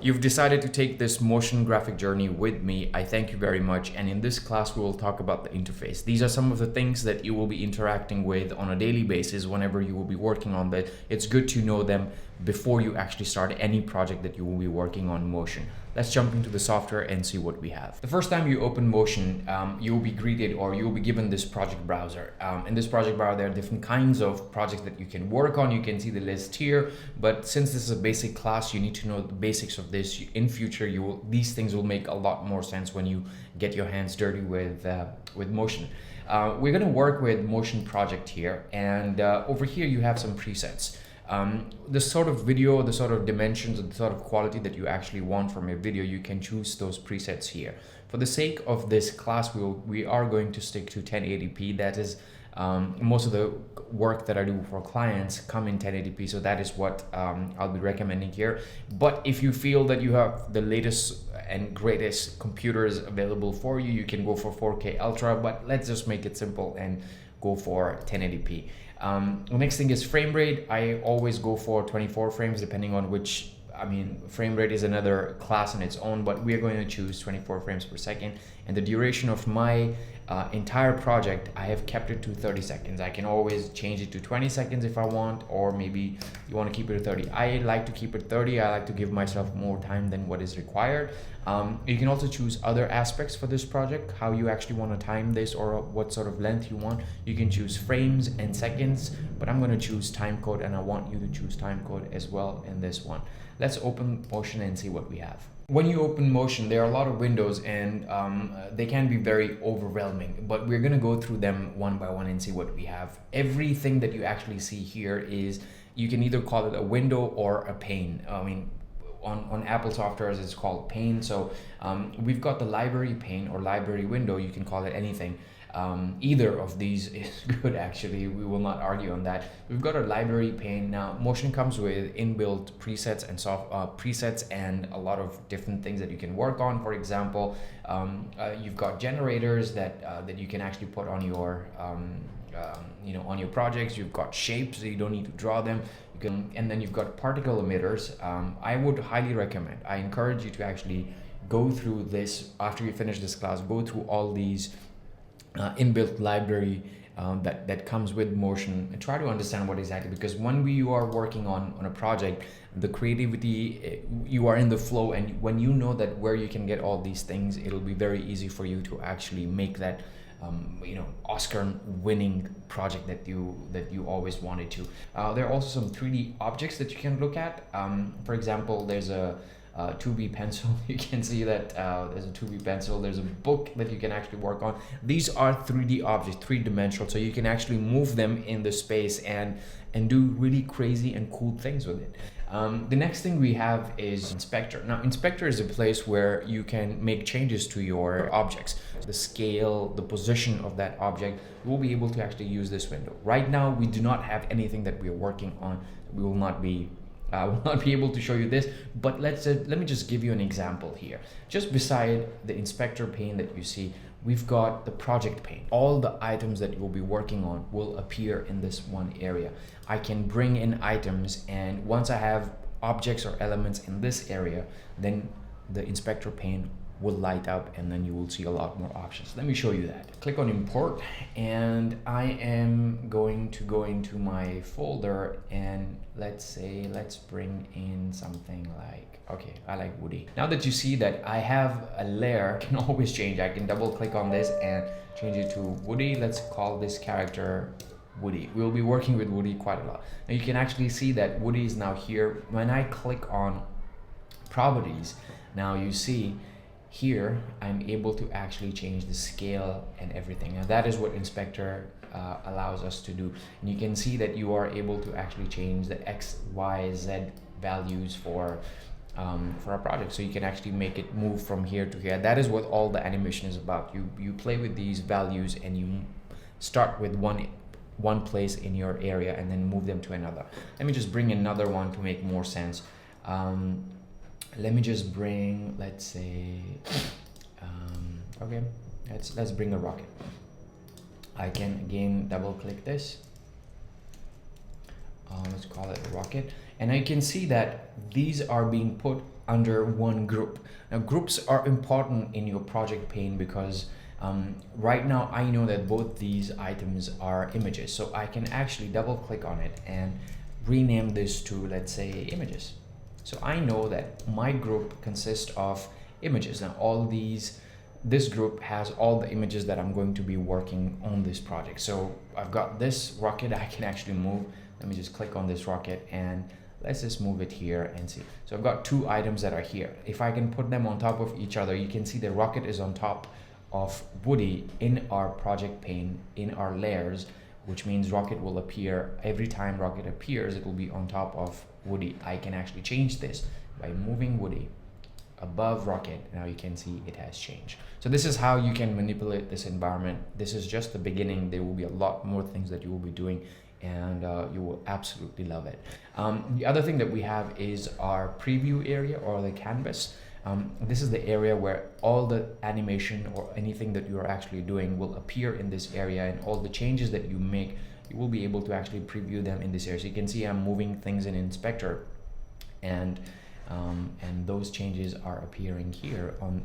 You've decided to take this motion graphic journey with me. I thank you very much. And in this class, we will talk about the interface. These are some of the things that you will be interacting with on a daily basis whenever you will be working on that. It's good to know them before you actually start any project that you will be working on motion. Let's jump into the software and see what we have. The first time you open Motion, you will be greeted, or you will be given this project browser. In this project browser, there are different kinds of projects that you can work on. You can see the list here, but since this is a basic class, you need to know the basics of this. In future, these things will make a lot more sense when you get your hands dirty with Motion. We're going to work with Motion project here, and over here you have some presets. The sort of video, the sort of dimensions, the sort of quality that you actually want from your video, you can choose those presets here. For the sake of this class, we are going to stick to 1080p. That is, most of the work that I do for clients come in 1080p, so that is what I'll be recommending here. But if you feel that you have the latest and greatest computers available for you, you can go for 4K Ultra, but let's just make it simple and go for 1080p. The next thing is frame rate. I always go for 24 frames depending on which, frame rate is another class in its own, but we are going to choose 24 frames per second. And the duration of my entire project, I have kept it to 30 seconds. I can always change it to 20 seconds if I want, or maybe you want to keep it at 30. I like to keep it 30. I like to give myself more time than what is required. You can also choose other aspects for this project, how you actually want to time this or what sort of length you want. You can choose frames and seconds, but I'm going to choose time code, and I want you to choose time code as well in this one. Let's open Motion and see what we have. When you open Motion, there are a lot of windows, and they can be very overwhelming, but we're going to go through them one by one and see what we have. Everything that you actually see here is, you can either call it a window or a pane. On Apple softwares, it's called pane. So we've got the library pane or library window. You can call it anything. Either of these is good, actually. We will not argue on that. We've got a library pane. Now, Motion comes with inbuilt presets and presets and a lot of different things that you can work on. For example, you've got generators that you can actually put on your on your projects. You've got shapes, so you don't need to draw them. And then you've got particle emitters. I would highly recommend, I encourage you to actually go through this after you finish this class. Go through all these inbuilt library that comes with Motion, and try to understand what exactly, because when you are working on a project, the creativity, you are in the flow, and when you know that where you can get all these things, it'll be very easy for you to actually make that Oscar-winning project that you always wanted to. There are also some 3D objects that you can look at. For example, there's a 2B pencil. You can see that there's a 2B pencil. There's a book that you can actually work on. These are 3D objects, three-dimensional, so you can actually move them in the space and do really crazy and cool things with it. The next thing we have is Inspector. Now, Inspector is a place where you can make changes to your objects. The scale, the position of that object, you will be able to actually use this window. Right now, we do not have anything that we are working on. We will not be able to show you this, but let me just give you an example here. Just beside the Inspector pane that you see, we've got the project pane. All the items that you'll be working on will appear in this one area. I can bring in items, and once I have objects or elements in this area, then the Inspector pane will light up, and then you will see a lot more options. Let me show you that. Click on import, and I am going to go into my folder, and let's bring in something like, okay, I like Woody. Now that you see that I have a layer, I can always change. I can double click on this and change it to Woody. Let's call this character Woody. We'll be working with Woody quite a lot. Now you can actually see that Woody is now here. When I click on properties, now you see here I'm able to actually change the scale and everything. Now that is what Inspector allows us to do. And you can see that you are able to actually change the X, Y, Z values for a project, so you can actually make it move from here to here. That is what all the animation is about. You play with these values, and you start with one place in your area and then move them to another. Let me just bring another one to make more sense. Let me just bring, let's say, okay, let's bring a rocket. I can again double click this. Let's call it a rocket. And I can see that these are being put under one group. Now groups are important in your project pane because right now I know that both these items are images, so I can actually double click on it and rename this to, let's say, images. So I know that my group consists of images. Now this group has all the images that I'm going to be working on this project. So I've got this rocket I can actually move. Let me just click on this rocket and let's just move it here and see. So I've got two items that are here. If I can put them on top of each other, you can see the rocket is on top of Woody in our project pane, in our layers, which means rocket will appear every time rocket appears, it will be on top of Woody. I can actually change this by moving Woody above rocket. Now you can see it has changed. So this is how you can manipulate this environment. This is just the beginning. There will be a lot more things that you will be doing, and you will absolutely love it. The other thing that we have is our preview area, or the canvas. This is the area where all the animation or anything that you are actually doing will appear in this area, and all the changes that you make, you will be able to actually preview them in this area. So you can see I'm moving things in Inspector, and those changes are appearing here on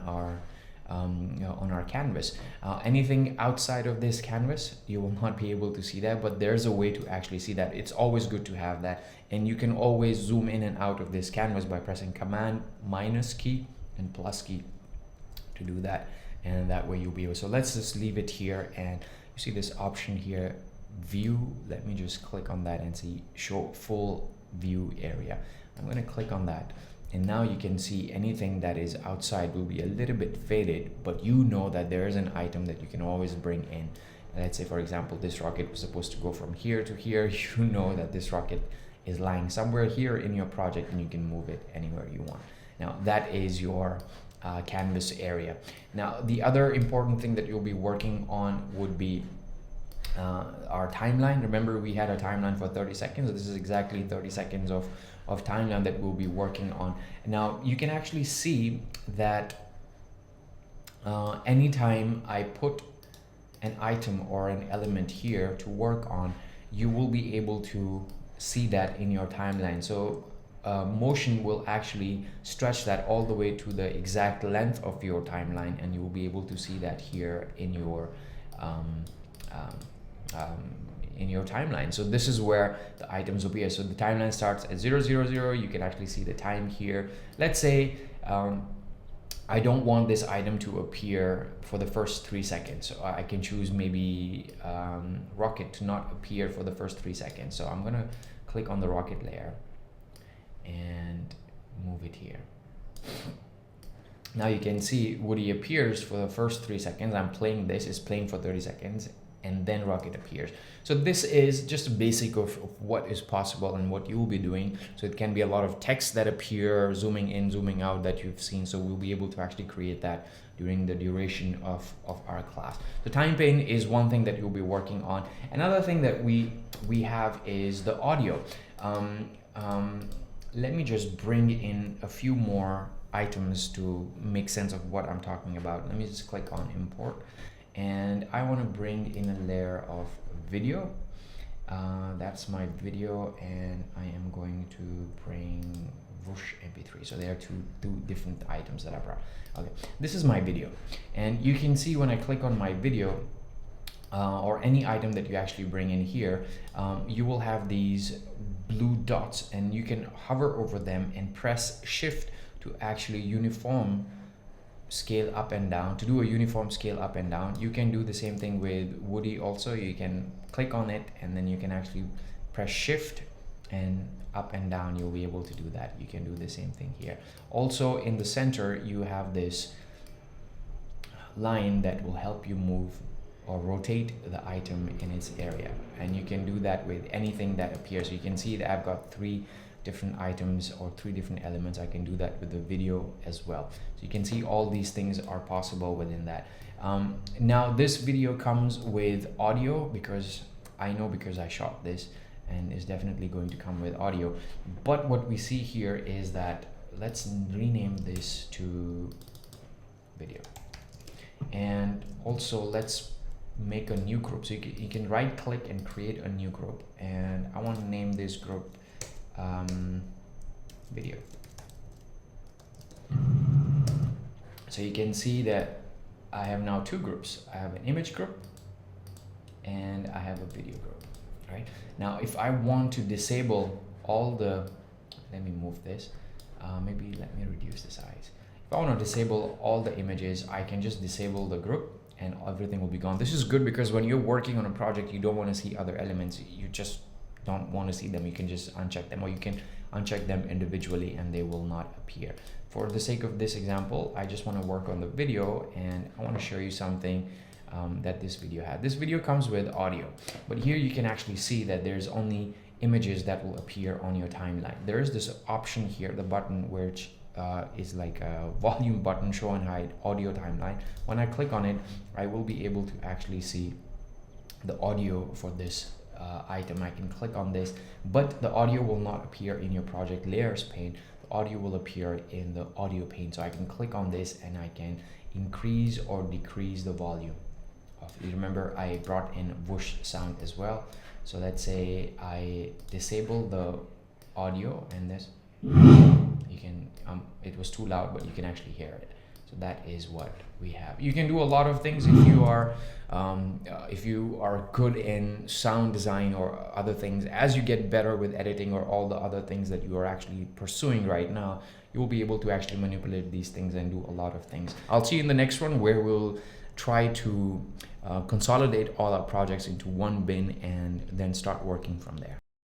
our canvas. Anything outside of this canvas, you will not be able to see that, but there's a way to actually see that. It's always good to have that, and you can always zoom in and out of this canvas by pressing Command minus key and plus key to do that, and that way you'll be able. So let's just leave it here, and you see this option here, view. Let me just click on that and see show full view area. I'm going to click on that, and now you can see anything that is outside will be a little bit faded, but you know that there is an item that you can always bring in. Let's say, for example, this rocket was supposed to go from here to here. You know that this rocket is lying somewhere here in your project, and you can move it anywhere you want. Now that is your canvas area. Now the other important thing that you'll be working on would be our timeline. Remember, we had a timeline for 30 seconds. This is exactly 30 seconds of timeline that we'll be working on. Now you can actually see that anytime I put an item or an element here to work on, you will be able to see that in your timeline. So motion will actually stretch that all the way to the exact length of your timeline, and you will be able to see that here in your timeline. So this is where the items will be. So the timeline starts at 000. You can actually see the time here. Let's say I don't want this item to appear for the first 3 seconds. So I can choose maybe rocket to not appear for the first 3 seconds. So I'm gonna click on the rocket layer and move it here. Now you can see Woody appears for the first 3 seconds. I'm playing this, it's playing for 30 seconds, and then rocket appears. So this is just a basic of what is possible and what you will be doing. So it can be a lot of text that appear, zooming in, zooming out, that you've seen. So we'll be able to actually create that during the duration of our class. The time pane is one thing that you'll be working on. Another thing that we have is the audio. Let me just bring in a few more items to make sense of what I'm talking about. Let me just click on import, and I want to bring in a layer of video. That's my video, and I am going to bring whoosh mp3. So there are two different items that I brought. Okay, this is my video, and you can see when I click on my video or any item that you actually bring in here, you will have these blue dots, and you can hover over them and press shift to actually uniform scale up and down. To do a uniform scale up and down, you can do the same thing with Woody also. You can click on it, and then you can actually press shift and up and down. You'll be able to do that. You can do the same thing here. Also in the center, you have this line that will help you move or rotate the item in its area, and you can do that with anything that appears. So you can see that I've got 3 different items or 3 different elements. I can do that with the video as well. So you can see all these things are possible within that. Now this video comes with audio, because I know, because I shot this, and is definitely going to come with audio. But what we see here is that, let's rename this to video, and also let's make a new group. So you can right click and create a new group, and I want to name this group video. So you can see that I have now two groups. I have an image group and I have a video group, right? Now, if I want to disable all the, let me move this, maybe let me reduce the size. If I want to disable all the images, I can just disable the group and everything will be gone. This is good because when you're working on a project, you don't want to see other elements. You just don't want to see them. You can just uncheck them, or you can uncheck them individually and they will not appear. For the sake of this example, I just want to work on the video and I want to show you something that this video had. This video comes with audio, but here you can actually see that there's only images that will appear on your timeline. There is this option here, the button, which is like a volume button, show and hide audio timeline. When I click on it, I will be able to actually see the audio for this item. I can click on this, but the audio will not appear in your project layers pane. The audio will appear in the audio pane. So I can click on this and I can increase or decrease the volume of it. Remember, I brought in whoosh sound as well. So let's say I disable the audio and this, you can, it was too loud, but you can actually hear it. So that is what we have. You can do a lot of things if you are good in sound design or other things. As you get better with editing or all the other things that you are actually pursuing right now, you will be able to actually manipulate these things and do a lot of things. I'll see you in the next one, where we'll try to consolidate all our projects into one bin and then start working from there.